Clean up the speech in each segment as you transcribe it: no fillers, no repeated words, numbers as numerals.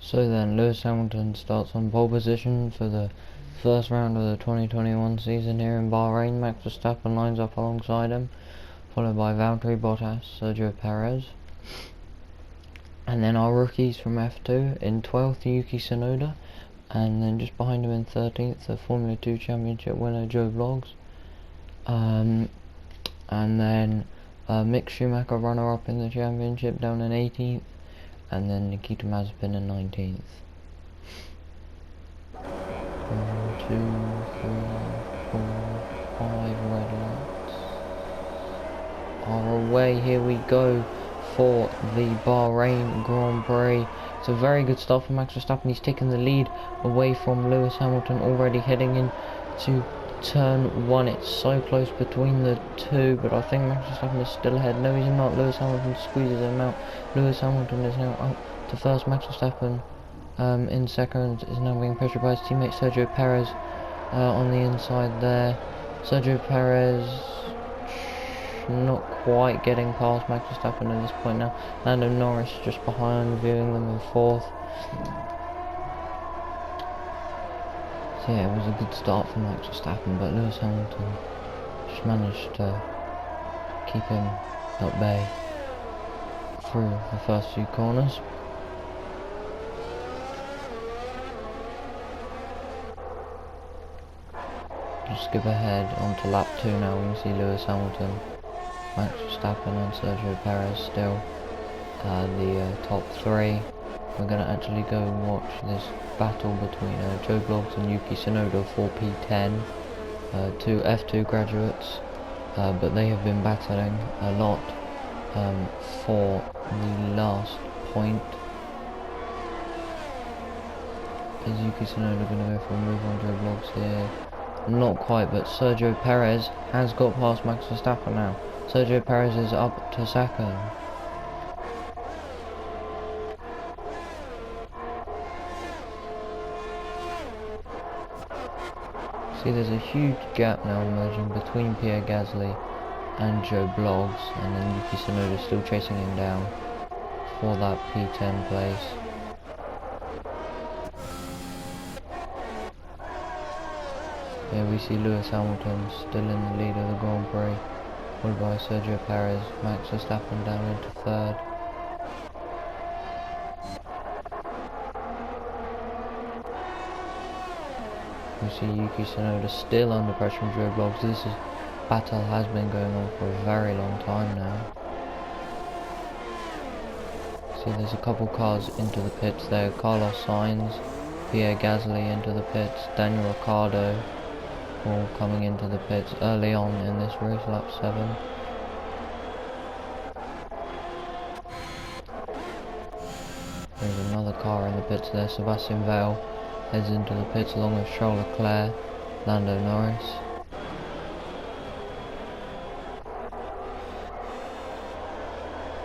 So then, Lewis Hamilton starts on pole position for the first round of the 2021 season here in Bahrain. Max Verstappen lines up alongside him, followed by Valtteri Bottas, Sergio Perez. And then our rookies from F2, in 12th Yuki Tsunoda, and then just behind him in 13th the Formula 2 Championship winner Joe Vlogs. And then Mick Schumacher runner-up in the championship down in 18th, and then Nikita Mazepin in 19th. 1, 2, 3, 4, 5 red lights are away. Here we go for the Bahrain Grand Prix. It's a very good start for Max Verstappen. He's taken the lead away from Lewis Hamilton, already heading into turn 1. It's so close between the two, but I think Max Verstappen is still ahead. No, he's not. Lewis Hamilton squeezes him out. Lewis Hamilton is now up to first. Max Verstappen in second is now being pressured by his teammate Sergio Perez on the inside there. Sergio Perez not quite getting past Max Verstappen at this point now. Lando Norris just behind, viewing them in fourth. So yeah, it was a good start for Max Verstappen, but Lewis Hamilton just managed to keep him at bay through the first few corners. Just skip ahead onto lap 2 now. We can see Lewis Hamilton, Max Verstappen and Sergio Perez still the top 3. We're going to actually go and watch this battle between Joe Bloggs and Yuki Tsunoda for P10, two F2 graduates, but they have been battling a lot for the last point. Is Yuki Tsunoda going to go for a move on Joe Bloggs here? Not quite, but Sergio Perez has got past Max Verstappen now. Sergio Perez is up to second. See, there's a huge gap now emerging between Pierre Gasly and Joe Bloggs, and then Yuki Tsunoda still chasing him down for that P10 place. Here we see Lewis Hamilton still in the lead of the Grand Prix, followed by Sergio Perez. Max Verstappen down into third. We see Yuki Tsunoda still under pressure from Joe Bloggs. This battle has been going on for a very long time now. See, there's a couple cars into the pits there. Carlos Sainz, Pierre Gasly into the pits, Daniel Ricciardo all coming into the pits early on in this race, lap 7. There's another car in the pits there. Sebastian Vettel heads into the pits along with Charles Leclerc, Lando Norris.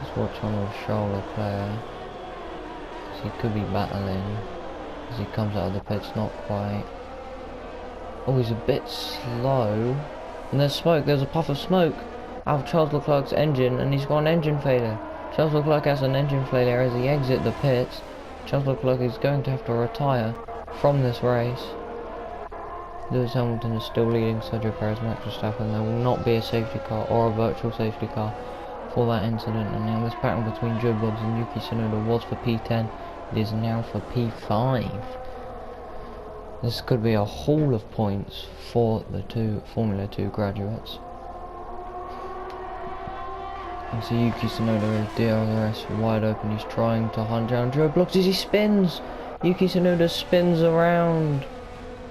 Let's watch on with Charles Leclerc, as he could be battling as he comes out of the pits. Not quite. Oh, he's a bit slow. And there's smoke. There's a puff of smoke out of Charles Leclerc's engine, and he's got an engine failure. Charles Leclerc has an engine failure as he exits the pits. Charles Leclerc is going to have to retire from this race. Lewis Hamilton is still leading Sergio Perez, Max Verstappen. There will not be a safety car or a virtual safety car for that incident. And now this battle between Joe Bloggs and Yuki Tsunoda was for P10. It is now for P5. This could be a haul of points for the two Formula 2 graduates. And so Yuki Tsunoda with DRS wide open. He's trying to hunt down Joe Bloggs as he spins. Yuki Tsunoda spins around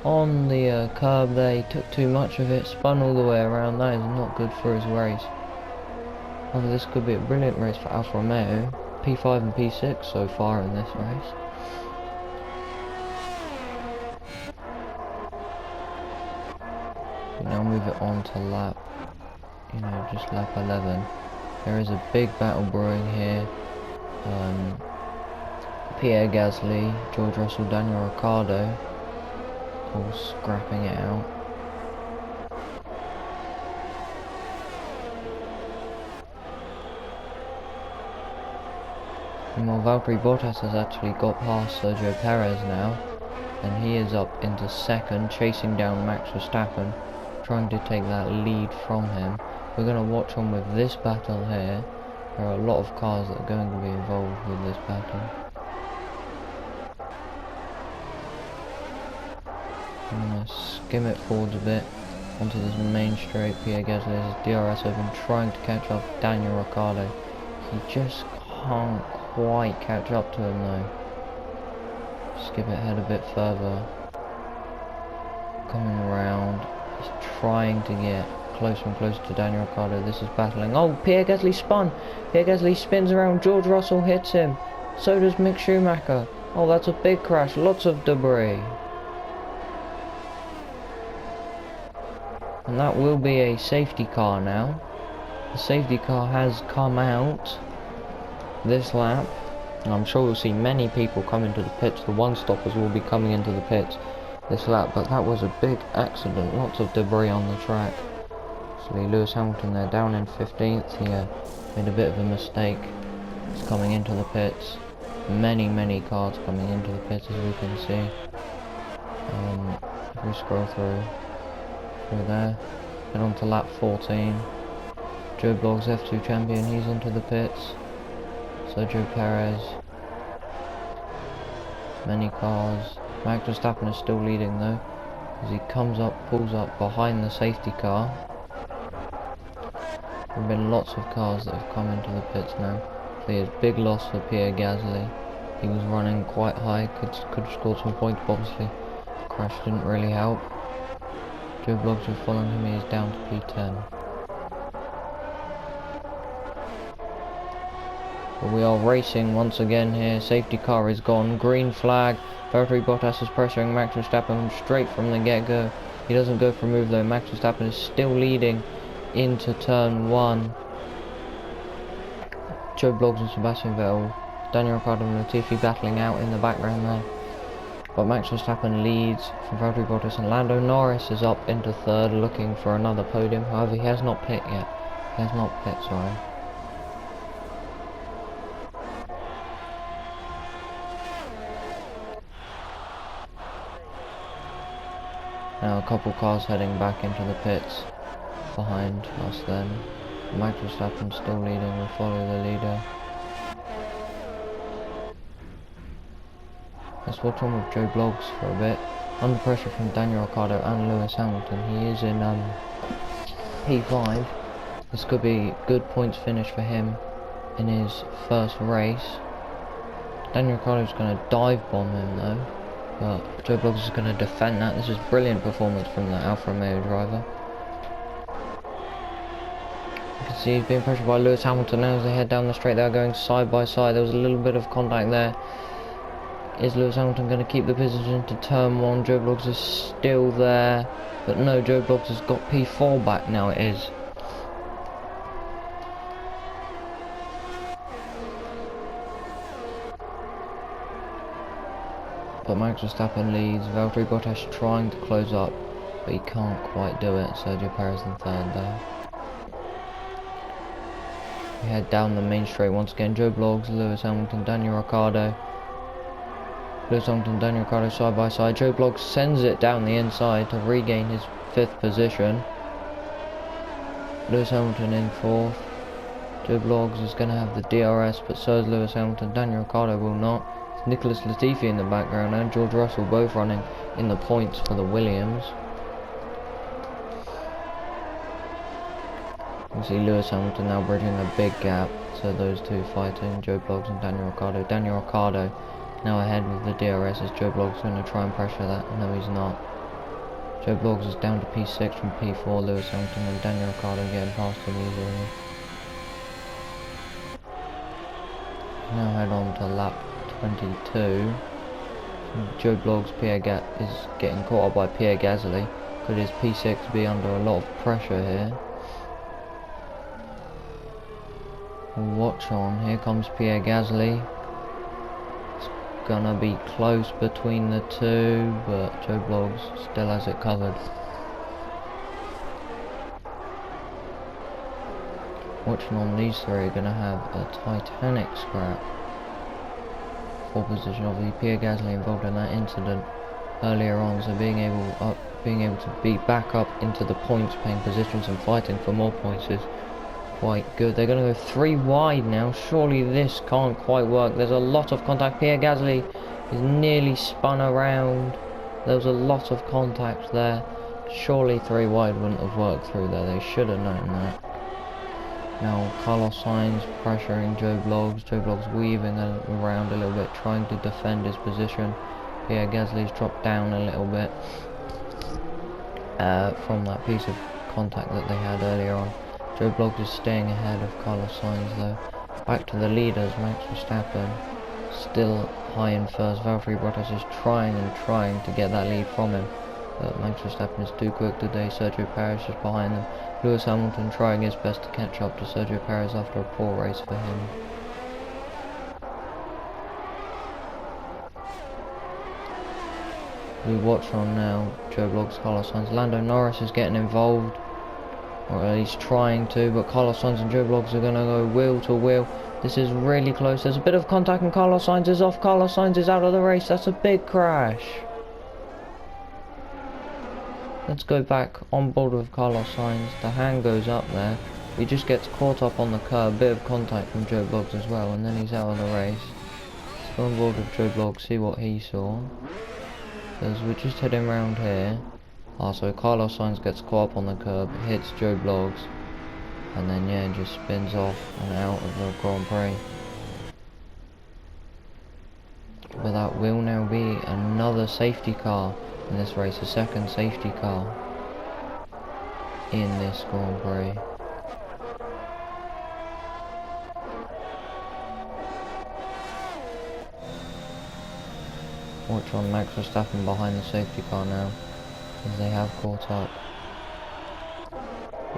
on the curb there. He took too much of it, spun all the way around. That is not good for his race. And this could be a brilliant race for Alfa Romeo. P5 and P6 so far in this race. We now move it on to lap, just lap 11. There is a big battle brewing here. Pierre Gasly, George Russell, Daniel Ricciardo all scrapping it out. Meanwhile, Valtteri Bottas has actually got past Sergio Perez now, and he is up into second, chasing down Max Verstappen, trying to take that lead from him. We're going to watch on with this battle here. There are a lot of cars that are going to be involved with this battle. I'm going to skim it forwards a bit onto this main straight. Pierre Gasly's DRS open, trying to catch up Daniel Ricciardo. He just can't quite catch up to him though. Skip it ahead a bit further. Coming around. He's trying to get closer and closer to Daniel Ricciardo. This is battling. Oh, Pierre Gasly spun. Pierre Gasly spins around. George Russell hits him. So does Mick Schumacher. Oh, that's a big crash. Lots of debris. And that will be a safety car now. The safety car has come out this lap. And I'm sure we'll see many people come into the pits. The one-stoppers will be coming into the pits this lap. But that was a big accident. Lots of debris on the track. Actually, Lewis Hamilton there down in 15th. He made a bit of a mistake. He's coming into the pits. Many cars coming into the pits, as we can see. If we scroll through there, head on to lap 14. Joe Blogg's F2 champion, he's into the pits. Sergio Perez. Many cars. Max Verstappen is still leading though, as he pulls up behind the safety car. There have been lots of cars that have come into the pits now. So it's big loss for Pierre Gasly. He was running quite high, could have scored some points, but obviously the crash didn't really help. Joe Bloggs was following him, he is down to P10. But we are racing once again here. Safety car is gone. Green flag. Valtteri Bottas is pressuring Max Verstappen straight from the get-go. He doesn't go for a move though. Max Verstappen is still leading into turn 1. Joe Bloggs and Sebastian Vettel. Daniel Ricciardo and Latifi battling out in the background there. But Max Verstappen leads from Valtteri Bottas, and Lando Norris is up into third, looking for another podium. However, he has not pit yet. He has not pit, sorry. Now a couple cars heading back into the pits behind us then. Max Verstappen still leading, will follow the leader. Let's watch on with Joe Bloggs for a bit. Under pressure from Daniel Ricciardo and Lewis Hamilton. He is in P5. This could be good points finish for him in his first race. Daniel Ricciardo is going to dive bomb him though. But Joe Bloggs is going to defend that. This is brilliant performance from the Alfa Romeo driver. You can see he's being pressured by Lewis Hamilton now as they head down the straight. They are going side by side. There was a little bit of contact there. Is Lewis Hamilton going to keep the position to turn 1? Joe Bloggs is still there. But no, Joe Bloggs has got P4 back now, it is. But Max Verstappen leads. Valtteri Bottas trying to close up, but he can't quite do it. Sergio Perez in third there. We head down the main straight once again. Joe Bloggs, Lewis Hamilton, Daniel Ricciardo. Lewis Hamilton, Daniel Ricciardo side by side. Joe Bloggs sends it down the inside to regain his 5th position. Lewis Hamilton in 4th. Joe Bloggs is going to have the DRS, but so is Lewis Hamilton. Daniel Ricciardo will not. Nicholas Latifi in the background and George Russell both running in the points for the Williams. You can see Lewis Hamilton now bridging a big gap, so those two fighting, Joe Bloggs and Daniel Ricciardo. Daniel Ricciardo now ahead with the DRS as Joe Bloggs going to try and pressure that. No, he's not. Joe Bloggs is down to P6 from P4. Lewis Hamilton and Daniel Ricciardo getting past him easily. Now head on to lap 22. Joe Bloggs is getting caught up by Pierre Gasly. Could his P6 be under a lot of pressure here? Watch on, here comes Pierre Gasly. It's gonna be close between the two, but Joe Bloggs still has it covered. Watching on, these three are gonna have a titanic scrap. pole position. Obviously, Pierre Gasly involved in that incident earlier on, so being able to be back up into the points paying positions and fighting for more points is quite good. They're going to go 3 wide now. Surely this can't quite work. There's a lot of contact. Pierre Gasly is nearly spun around. There was a lot of contact there. Surely 3 wide wouldn't have worked through there. They should have known that. Now Carlos Sainz pressuring Joe Bloggs. Joe Bloggs weaving around a little bit, trying to defend his position. Pierre Gasly's dropped down a little bit from that piece of contact that they had earlier on. Joe Bloggs is staying ahead of Carlos Sainz though. Back to the leaders, Max Verstappen still high in first. Valtteri Bottas is trying to get that lead from him, but Max Verstappen is too quick today. Sergio Perez is behind them. Lewis Hamilton trying his best to catch up to Sergio Perez after a poor race for him. We watch on now, Joe Bloggs, Carlos Sainz. Lando Norris is getting involved, or at least trying to, but Carlos Sainz and Joe Bloggs are going to go wheel to wheel. This is really close. There's a bit of contact and Carlos Sainz is off. Carlos Sainz is out of the race. That's a big crash. Let's go back on board with Carlos Sainz. The hand goes up there. He just gets caught up on the curb. Bit of contact from Joe Bloggs as well, and then he's out of the race. Let's go on board with Joe Bloggs, see what he saw. Because we're just heading round here. So Carlos Sainz gets caught up on the curb, hits Joe Bloggs, and then yeah, just spins off and out of the Grand Prix. But that will now be another safety car in this race, a second safety car in this Grand Prix. Watch on Max Verstappen behind the safety car now, as they have caught up.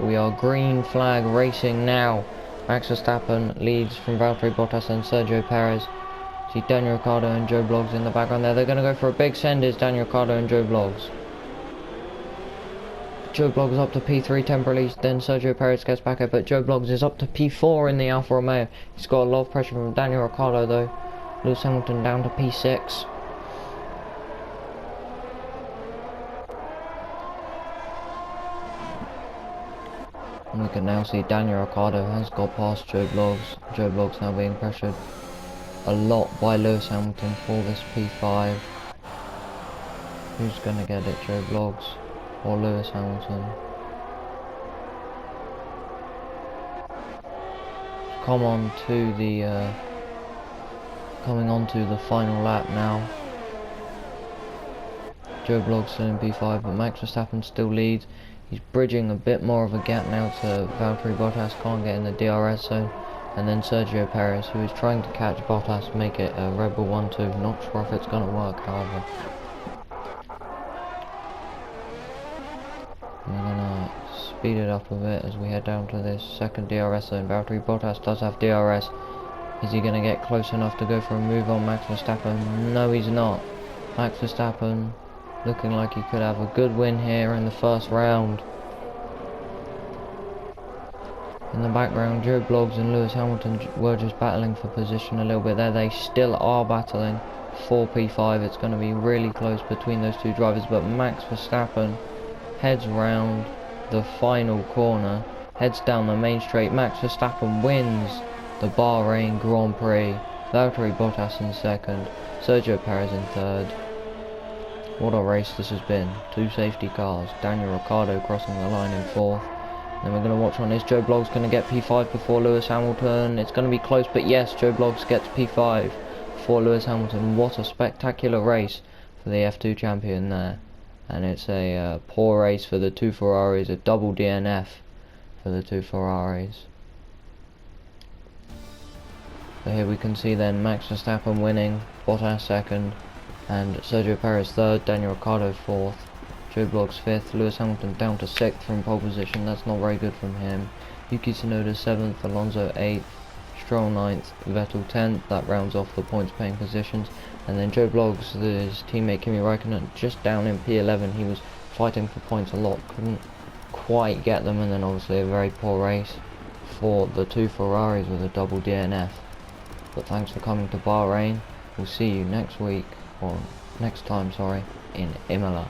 We are green flag racing now. Max Verstappen leads from Valtteri Bottas and Sergio Perez. See Daniel Ricciardo and Joe Bloggs in the background there. They're going to go for a big send. Is Daniel Ricciardo and Joe Bloggs. Joe Bloggs up to P3 temporarily, then Sergio Perez gets back up, but Joe Bloggs is up to P4 in the Alfa Romeo. He's got a lot of pressure from Daniel Ricciardo though. Lewis Hamilton down to P6. And we can now see Daniel Ricciardo has got past Joe Bloggs. Joe Bloggs now being pressured a lot by Lewis Hamilton for this P5. Who's going to get it, Joe Bloggs or Lewis Hamilton? Coming on to the final lap now. Joe Bloggs still in P5, but Max Verstappen still leads. He's bridging a bit more of a gap now to Valtteri Bottas, can't get in the DRS zone. And then Sergio Perez, who is trying to catch Bottas, make it a Red Bull 1-2. Not sure if it's going to work, however. We're going to speed it up a bit as we head down to this second DRS zone. Valtteri Bottas does have DRS. Is he going to get close enough to go for a move on Max Verstappen? No, he's not. Max Verstappen looking like he could have a good win here in the first round. In the background, Joe Bloggs and Lewis Hamilton were just battling for position a little bit there. They still are battling for P5. It's going to be really close between those two drivers, but Max Verstappen heads round the final corner, heads down the main straight. Max Verstappen wins the Bahrain Grand Prix. Valtteri Bottas in second, Sergio Perez in third. What a race this has been. 2 safety cars. Daniel Ricciardo crossing the line in fourth. Then we're going to watch on this. Joe Bloggs going to get P5 before Lewis Hamilton. It's going to be close, but yes, Joe Bloggs gets P5 before Lewis Hamilton. What a spectacular race for the F2 champion there. And it's a poor race for the 2 Ferraris, a double DNF for the 2 Ferraris. So here we can see then Max Verstappen winning, Bottas second, and Sergio Perez third, Daniel Ricciardo fourth. Joe Bloggs 5th, Lewis Hamilton down to 6th from pole position, that's not very good from him. Yuki Tsunoda 7th, Alonso 8th, Stroll 9th, Vettel 10th, that rounds off the points paying positions. And then Joe Bloggs, his teammate Kimi Raikkonen, just down in P11, he was fighting for points a lot, couldn't quite get them, and then obviously a very poor race for the 2 Ferraris with a double DNF. But thanks for coming to Bahrain, we'll see you next week, or next time, sorry, in Imola.